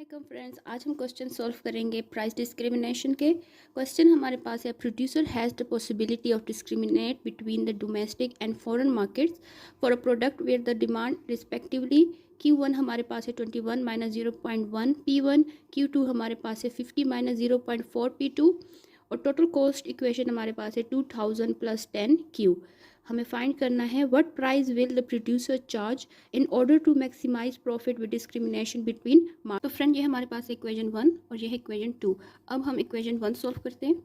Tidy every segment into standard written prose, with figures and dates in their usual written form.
वालेकुम फ्रेंड्स, आज हम क्वेश्चन सॉल्व करेंगे प्राइस डिस्क्रिमिनेशन के। क्वेश्चन हमारे पास है, producer has the possibility of discriminate between the domestic and foreign markets for a product where the demand respectively Q1 हमारे पास है 21 माइनस 0.1 P1, Q2 हमारे पास है 50 माइनस 0.4 P2 और टोटल कॉस्ट इक्वेशन हमारे पास है 2000 प्लस 10Q। हमें फाइंड करना है what price will the producer charge in order to maximize profit with discrimination between. तो फ्रेंड, ये हमारे पास है इक्वेशन 1 और ये है इक्वेशन 2। अब हम इक्वेशन 1 सॉल्व करते हैं।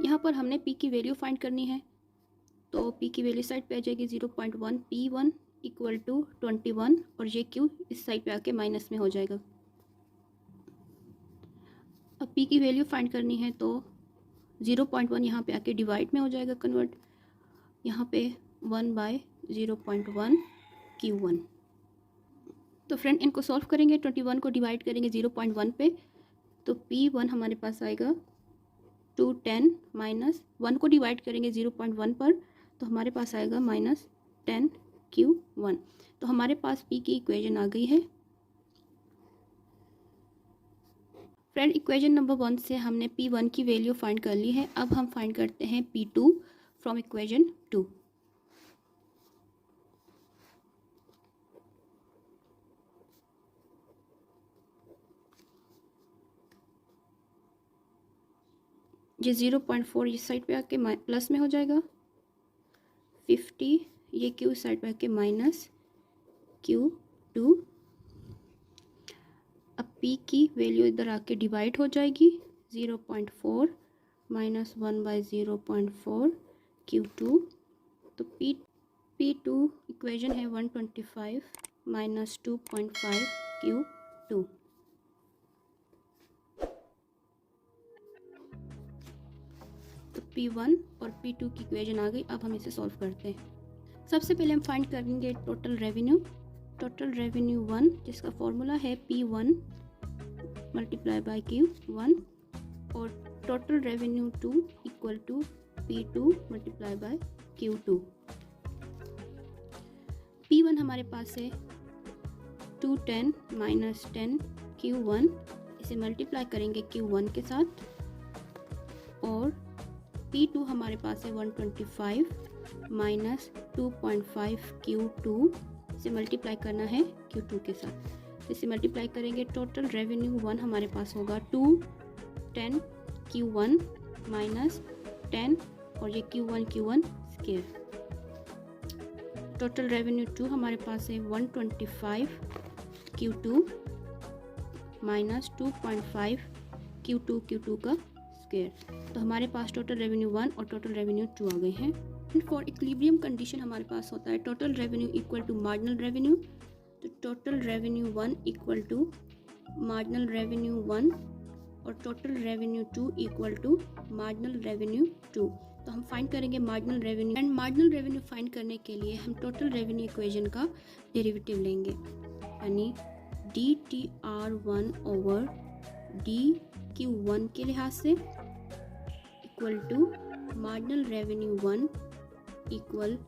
यहाँ पर हमने P की वैल्यू फाइंड करनी है, तो P की वैल्यू साइड पे आ जाएगी 0.1 P1 इक्वल टू 21 और ये Q इस साइड पे आके माइनस में हो जाएगा। अब P की वैल्यू फाइंड करनी है तो 0.1 यहाँ पे आके डिवाइड में हो जाएगा कन्वर्ट, यहाँ पे 1/0.1 Q1। तो फ्रेंड, इनको सॉल्व करेंगे, 21 को डिवाइड करेंगे 0.1 पे, तो P1 हमारे पास आएगा 210 माइनस 1 को डिवाइड करेंगे 0.1 पर, तो हमारे पास आएगा माइनस 10 Q1। तो हमारे पास P की इक्वेशन आ गई है। फ्रेंड, इक्वेशन नंबर 1 से हमने P1 की वैल्यू फाइंड कर ली है। अब हम फाइंड करते हैं P2 फ्रॉम इक्वेशन 2। ये 0.4 इस साइड पे आके प्लस में हो जाएगा, 50 ये Q इस साइड पे आके माइनस Q2। अब P की वैल्यू इधर आके डिवाइड हो जाएगी, 0.4 माइनस 1/0.4 Q2। तो P2 इक्वेशन है 125 माइनस 2.5 Q2। तो P1 और P2 की इक्वेशन आ गई। अब हम इसे सॉल्व करते हैं। सबसे पहले हम फाइंड करेंगे टोटल रेवेन्यू। टोटल रेवेन्यू 1, जिसका फॉर्मूला है P1 मल्टीप्लाई बाय Q1 और total revenue 2 equal to P2 multiply by Q2। P1 हमारे पास है 210 माइनस 10 Q1, इसे मल्टीप्लाई करेंगे Q1 के साथ, और P2 हमारे पास है 125 माइनस 2.5 Q2, इसे मल्टीप्लाई करना है Q2 के साथ। इसे मल्टीप्लाई करेंगे, टोटल रेवेन्यू 1 हमारे पास होगा 210 Q1 माइनस 10 और ये Q1 स्क्वायर। टोटल रेवेन्यू 2 हमारे पास है 125 Q2 माइनस 2.5 Q2 का स्क्वायर। तो हमारे पास टोटल रेवेन्यू 1 और टोटल रेवेन्यू 2 आ गए हैं। फॉर इक्विलिब्रियम कंडीशन हमारे पास होता है total revenue equal to marginal revenue. तो total revenue 1 equal to marginal revenue 1 और total revenue 2 equal to marginal revenue 2। तो हम फाइंड करेंगे marginal revenue, and marginal revenue find करने के लिए हम टोटल रेवेन्यू इक्वेशन का डेरिवेटिव लेंगे, यानी DTR1 ओवर DQ1 के लिहाज से equal to marginal revenue 1 equal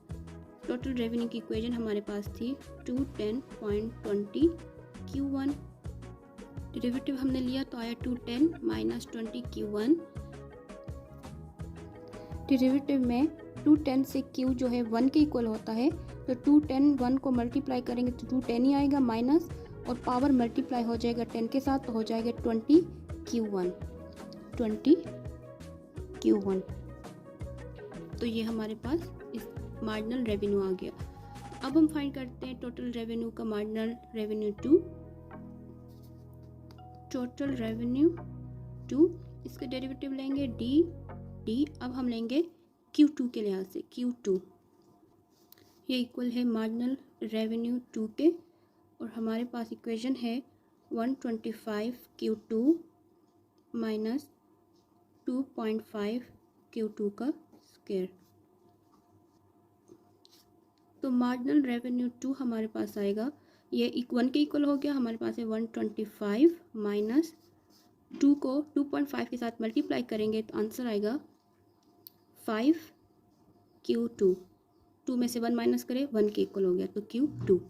total revenue की इक्वेशन हमारे पास थी 210.20 Q1। डेरिवेटिव हमने लिया तो आया 210 माइनस 20 Q1। डेरिवेटिव में 210 से Q जो है 1 के इक्वल होता है, तो 210 1 को मल्टीप्लाई करेंगे तो 210 ही आएगा, माइनस और पावर मल्टीप्लाई हो जाएगा 10 के साथ, तो हो जाएगा 20 Q1। तो ये हमारे पास इस मार्जिनल रेवेन्यू आ गया। अब हम फाइंड करते हैं टोटल रेवेन्यू का मार्जिनल रेवेन्यू 2। टोटल रेवेन्यू 2, इसका डेरिवेटिव लेंगे डी। अब हम लेंगे Q2 के लिहाज से, Q2 ये इक्वल है मार्जिनल रेवेन्यू 2 के, और हमारे पास इक्वेशन है 125 Q2 माइनस 2.5 Q2 का स्क्वायर। तो मार्जिनल रेवेन्यू 2 हमारे पास आएगा, ये 1 के इक्वल हो गया, हमारे पास है 125 माइनस 2 को 2.5 के साथ मल्टीप्लाई करेंगे तो आंसर आएगा 5 Q2। 2 में से 1 माइनस करें, 1 के इक्वल हो गया, तो Q2।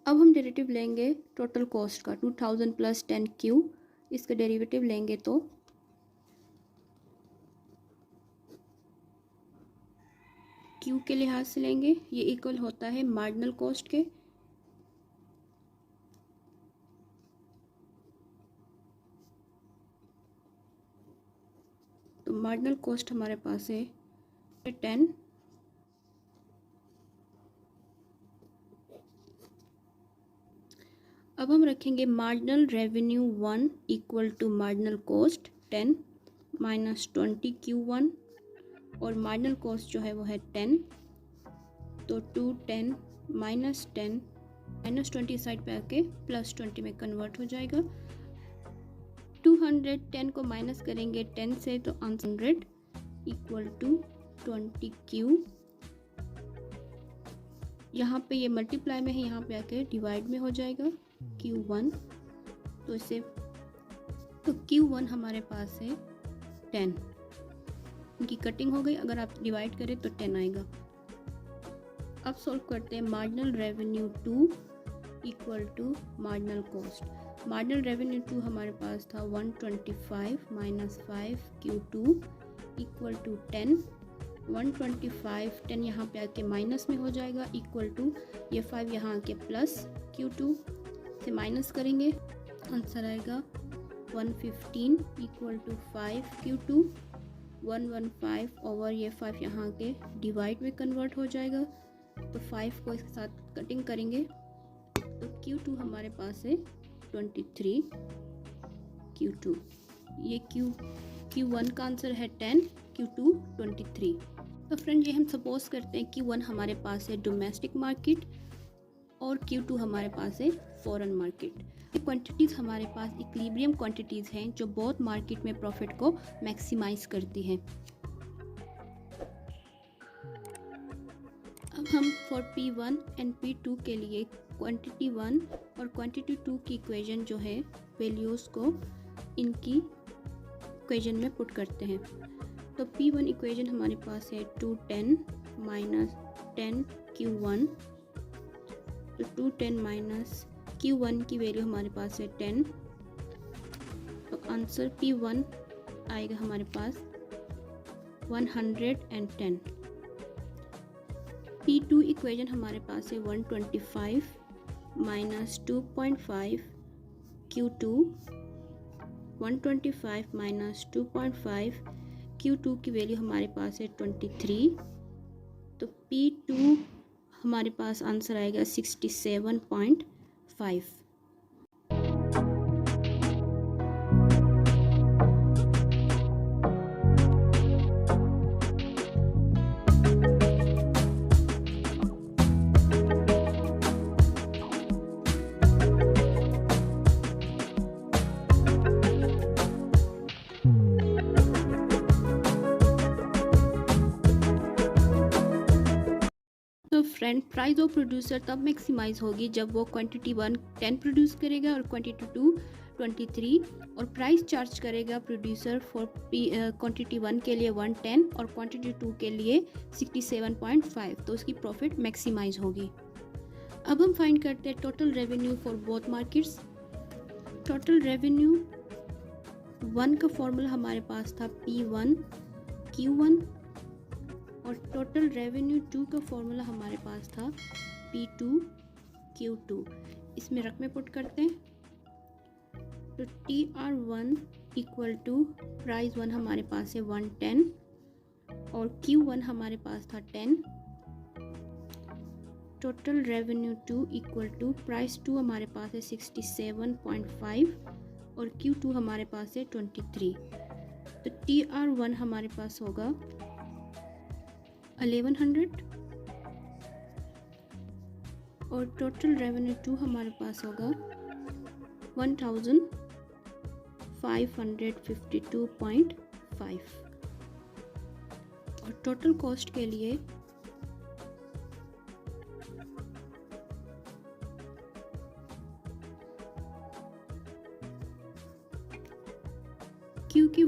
अब हम डेरिवेटिव लेंगे टोटल कॉस्ट का, 2000 प्लस 10Q, इसका डेरिवेटिव लेंगे तो Q के लिहाज से लेंगे, ये इक्वल होता है मार्जिनल कॉस्ट के, तो मार्जिनल कॉस्ट हमारे पास है 10। अब हम रखेंगे marginal revenue 1 equal to marginal cost 10 minus 20Q1, और मार्जिनल कॉस्ट जो है वो है 10, तो 210 माइनस 10 माइनस 20 साइड पे आके प्लस 20 में कन्वर्ट हो जाएगा। 210 को माइनस करेंगे 10 से, तो आंसर 100 इक्वल टू 20Q। यहाँ पे ये मल्टीप्लाई में है, यहाँ पे आके डिवाइड में हो जाएगा Q1, तो इसे तो Q1 हमारे पास है 10, इनकी कटिंग हो गई, अगर आप डिवाइड करें तो 10 आएगा। अब सॉल्व करते हैं, marginal revenue 2 equal to marginal cost. Marginal revenue 2 हमारे पास था 125 माइनस 5Q2 इक्वल टू 10। 125 10 यहाँ पे आके माइनस में हो जाएगा, इक्वल टू ये 5 यहाँ आके प्लस Q2 से माइनस करेंगे, आंसर आएगा 115 इक्वल टू 5Q2। 115 ओवर ये 5 यहाँ के डिवाइड में कन्वर्ट हो जाएगा, तो 5 को इसके साथ कटिंग करेंगे, तो Q2 हमारे पास है 23 Q2। ये Q1 का आंसर है 10, Q2 23। तो फ्रेंड ये हम सपोज करते हैं Q1 हमारे पास है डोमेस्टिक मार्केट और Q2 हमारे पास है फॉरेन मार्केट। ये क्वांटिटीज़ हमारे पास इक्विलिब्रियम क्वांटिटीज़ हैं जो बोथ मार्केट में प्रॉफिट को मैक्सिमाइज करती हैं। अब हम फॉर P1 एंड P2 के लिए क्वांटिटी 1 और क्वांटिटी 2 की इक्वेशन जो है वैल्यूज़ को इनकी इक्वेशन में पुट करते हैं। तो P1 इक्वेशन हमारे पास है 210 माइनस 10Q1, तो 210 माइनस Q1 की वैल्यू हमारे पास है 10, तो आंसर P1 आएगा हमारे पास 110। P2 इक्वेशन हमारे पास है 125 माइनस 2.5 Q2, 125 माइनस 2.5 Q2 की वैल्यू हमारे पास है 23, तो P2 हमारे पास आंसर आएगा 67.5। तो फ्रेंड प्राइस ऑफ प्रोड्यूसर तब मैक्सिमाइज होगी जब वो क्वांटिटी 1 10 प्रोड्यूस करेगा और क्वांटिटी 2 23, और प्राइस चार्ज करेगा प्रोड्यूसर फॉर क्वांटिटी 1 के लिए 110 और क्वांटिटी 2 के लिए 67.5, तो उसकी प्रॉफिट मैक्सिमाइज होगी। अब हम फाइंड करते हैं total revenue for both markets. Total revenue 1 का फॉर्मूला हमारे पास था P1 Q1, और टोटल रेवेन्यू 2 का फॉर्मूला हमारे पास था P2 Q2। इसमें रकमें पुट करते हैं, तो TR1 इक्वल टू प्राइस 1 हमारे पास है 110 और Q1 हमारे पास था 10। Total revenue 2 equal to price 2 हमारे पास है 67.5 और Q2 हमारे पास है 23, तो TR1 हमारे पास होगा 1100 और टोटल रेवेन्यू 2 हमारे पास होगा 1552.5 और टोटल कॉस्ट के लिए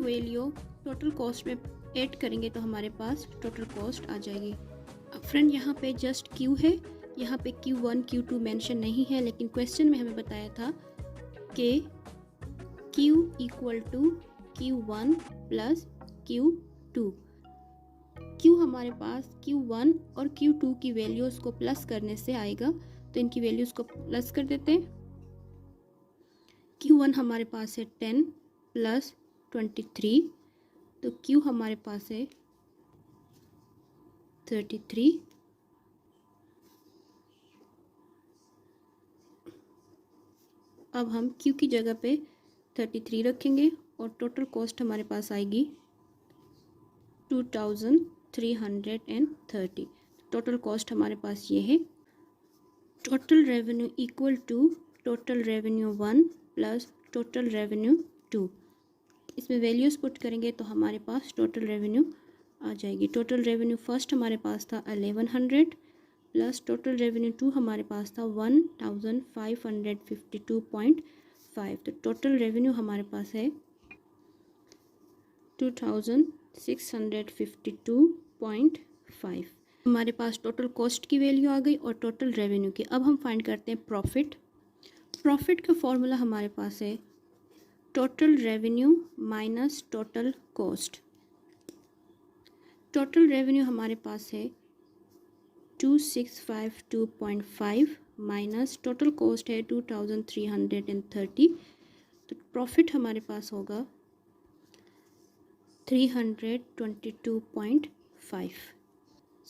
वैल्यू टोटल कॉस्ट में ऐड करेंगे तो हमारे पास टोटल कॉस्ट आ जाएगी। अब फ्रेंड यहाँ पे जस्ट Q है, यहाँ पे Q1 Q2 मेंशन नहीं है, लेकिन क्वेश्चन में हमें बताया था कि Q equal to Q1 plus Q2। Q हमारे पास Q1 और Q2 की वैल्यूज़ को प्लस करने से आएगा, तो इनकी वैल्यूज़ को प्लस कर देते हैं। Q1 हमारे पास है 10 प्लस 23, तो Q हमारे पास है 33। अब हम Q की जगह पे 33 रखेंगे और टोटल कॉस्ट हमारे पास आएगी 2330। टोटल कॉस्ट हमारे पास ये है। Total revenue equal to total revenue 1 plus total revenue 2। इसमें वैल्यूज़ पुट करेंगे तो हमारे पास टोटल रेवेन्यू आ जाएगी। टोटल रेवेन्यू फर्स्ट हमारे पास था 1100 प्लस टोटल रेवेन्यू 2 हमारे पास था 1552.5। तो टोटल रेवेन्यू हमारे पास है 2652.5। हमारे पास टोटल कॉस्ट की वैल्यू आ गई और टोटल रेवेन्यू की। अब हम फाइंड करते हैं प्रॉफिट। प्रॉफिट का फॉर्मूला हमारे पास है total revenue minus total cost. Total revenue हमारे पास है 2652.5 माइनस टोटल कॉस्ट है 2330। तो प्रॉफिट हमारे पास होगा 322.5।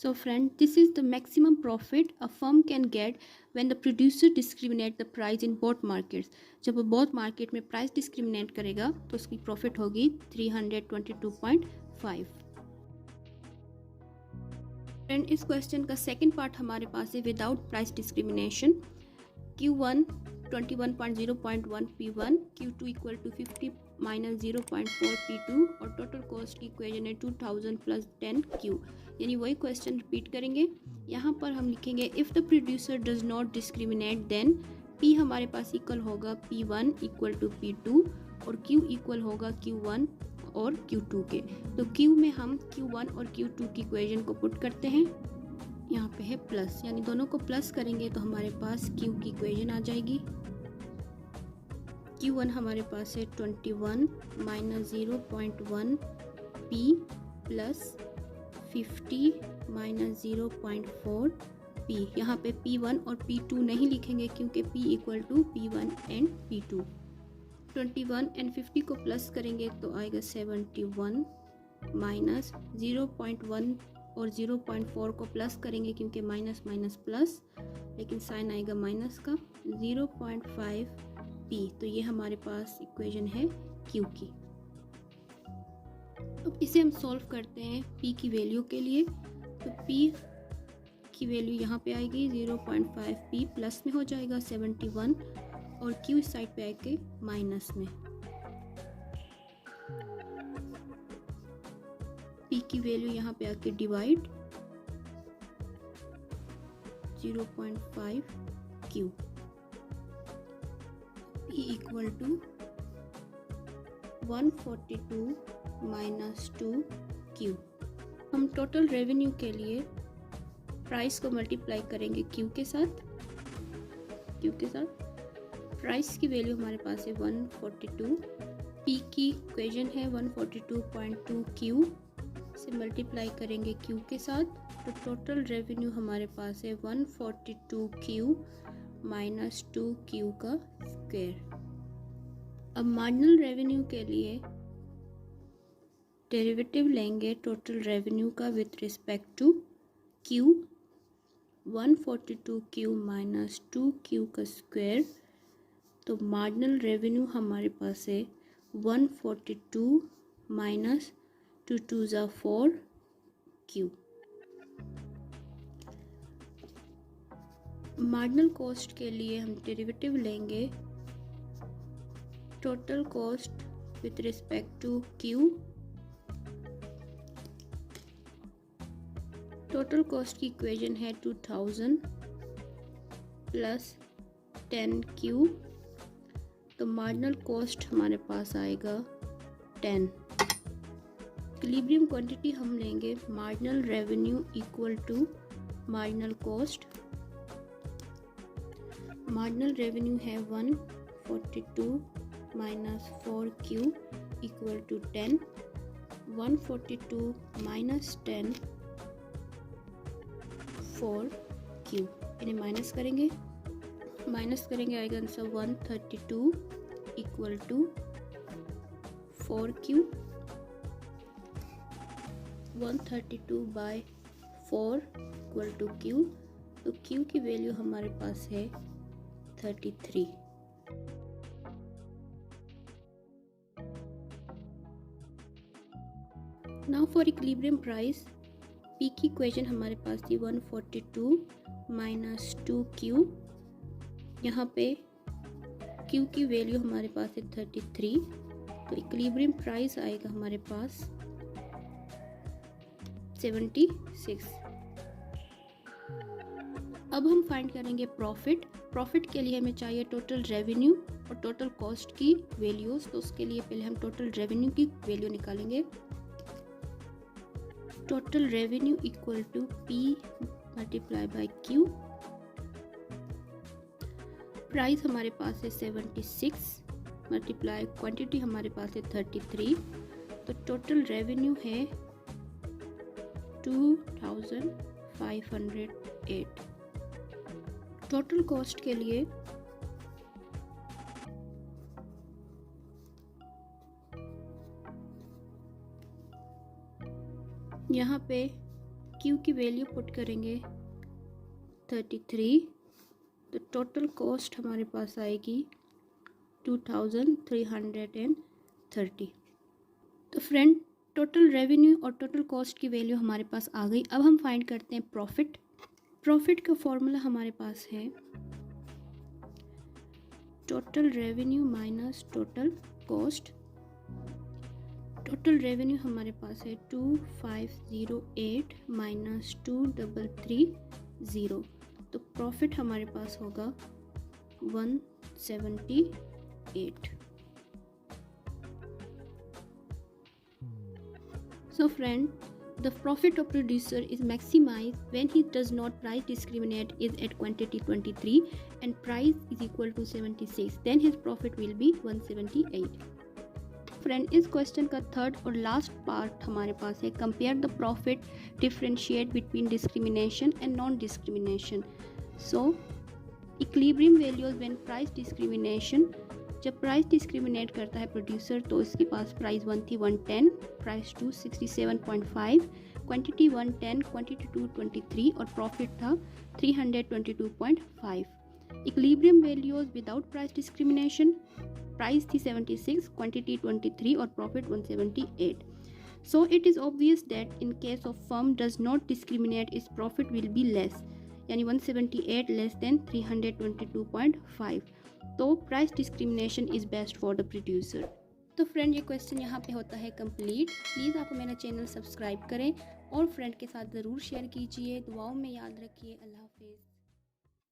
So friend, this is the maximum profit a firm can get when the producer discriminate the price in both markets. जब वो both market में price discriminate करेगा तो उसकी profit होगी 322.5। फ्रेंड, इस क्वेश्चन का सेकंड पार्ट हमारे पास है without price discrimination. Q1 21.0.1 P1, Q2 equal to 50 minus 0.4 P2 और टोटल कॉस्ट की इक्वेशन है 2000 प्लस 10 Q। यानी वही क्वेश्चन रिपीट करेंगे। यहाँ पर हम लिखेंगे if the producer does not discriminate then P हमारे पास इक्वल होगा P1 इक्वल टू P2 और Q इक्वल होगा Q1 और Q2 के। तो Q में हम Q1 और Q2 की इक्वेशन को पुट करते हैं। यहाँ पे है प्लस, यानी दोनों को प्लस करेंगे तो हमारे पास Q की इक्वेशन आ जाएगी। Q1 हमारे पास है 21 minus 0.1 P plus 50 minus 0.4 P। यहाँ पे P1 और P2 नहीं लिखेंगे क्योंकि P equal to P1 and P2। 21 and 50 को प्लस करेंगे तो आएगा 71 माइनस 0.1 और 0.4 को प्लस करेंगे क्योंकि माइनस माइनस प्लस, लेकिन साइन आएगा माइनस का 0.5 P। तो ये हमारे पास इक्वेशन है Q की। अब इसे हम सॉल्व करते हैं P की वैल्यू के लिए। तो P की वैल्यू यहाँ पे आएगी 0.5 P प्लस में हो जाएगा 71 और Q इस साइड पे आएगी माइनस में। P की वैल्यू यहाँ पे आके divide 0.5 Q। P equal to 142 minus 2 Q। हम टोटल रेवेन्यू के लिए प्राइस को मल्टीप्लाई करेंगे Q के साथ। प्राइस की वैल्यू हमारे पास है 142। P की इक्वेशन है 142.2 Q से मल्टीप्लाई करेंगे Q के साथ, तो टोटल रेवेन्यू हमारे पास है 142 Q माइनस 2 Q का स्क्वायर। अब मार्जिनल रेवेन्यू के लिए डेरिवेटिव लेंगे टोटल रेवेन्यू का with respect to Q। 142 Q minus 2 Q का स्क्वायर, तो मार्जिनल रेवेन्यू हमारे पास है 142 माइनस 2 2 ज़ा 4 Q। मार्जिनल कॉस्ट के लिए हम डेरिवेटिव लेंगे total cost with respect to Q। Total cost की इक्वेशन है 2000 प्लस 10Q। तो मार्जिनल कॉस्ट हमारे पास आएगा 10। इक्विलिब्रियम क्वांटिटी हम लेंगे marginal revenue equal to marginal cost. Marginal revenue है 142 minus 4Q equal to 10। 142 minus 10 4Q, इन्हें माइनस करेंगे आएगा answer 132 equal to 4Q। 132 by 4 equal to Q, तो Q की वैल्यू हमारे पास है 33। Now for equilibrium price, P की इक्वेशन हमारे पास थी 142 माइनस 2Q। यहाँ पे Q की वैल्यू हमारे पास है 33, तो इक्विलिब्रियम प्राइस आएगा हमारे पास 76। अब हम फाइंड करेंगे प्रॉफिट। प्रॉफिट के लिए हमें चाहिए टोटल रेवेन्यू और टोटल कॉस्ट की वैल्यूज, तो उसके लिए पहले हम टोटल रेवेन्यू की वैल्यू निकालेंगे। Total revenue equal to P multiply by Q। Price हमारे पास है 76 मल्टीप्लाई क्वांटिटी हमारे पास है 33, तो टोटल रेवेन्यू है 2508। टोटल कॉस्ट के लिए यहाँ पे Q की वैल्यू पुट करेंगे 33, तो टोटल कॉस्ट हमारे पास आएगी 2330। तो फ्रेंड, टोटल रेवेन्यू और टोटल कॉस्ट की वैल्यू हमारे पास आ गई। अब हम फाइंड करते हैं प्रॉफिट। प्रॉफिट का फॉर्मूला हमारे पास है total revenue minus total cost. Total revenue हमारे पास है 2508 माइनस 2330, तो प्रॉफिट हमारे पास होगा 178। So friend, the profit of producer is maximized when he does not price discriminate is at quantity 23 and price is equal to 76, then his profit will be 178। Friend, इस question का third और last part हमारे पास है compare the profit differentiate between discrimination and non discrimination. So equilibrium values when price discrimination, जब price discriminate करता है producer तो इसके पास प्राइस 1 थी 110, प्राइस 2 67.5, क्वांटिटी 110, क्वांटिटी 2 23 और प्रॉफिट था 322.5। Equilibrium values without price discrimination, price थी 76, क्वांटिटी 23 और profit 178। So it is obvious that in case of firm does not discriminate, its profit will be less, यानी 178 less than 322.5। तो price discrimination is best for the producer. तो friend, ये question यहाँ पे होता है कंप्लीट। प्लीज़ आप मेरा चैनल सब्सक्राइब करें और फ्रेंड के साथ ज़रूर शेयर कीजिए। दुआओं में याद रखिए। अल्लाह हाफिज़।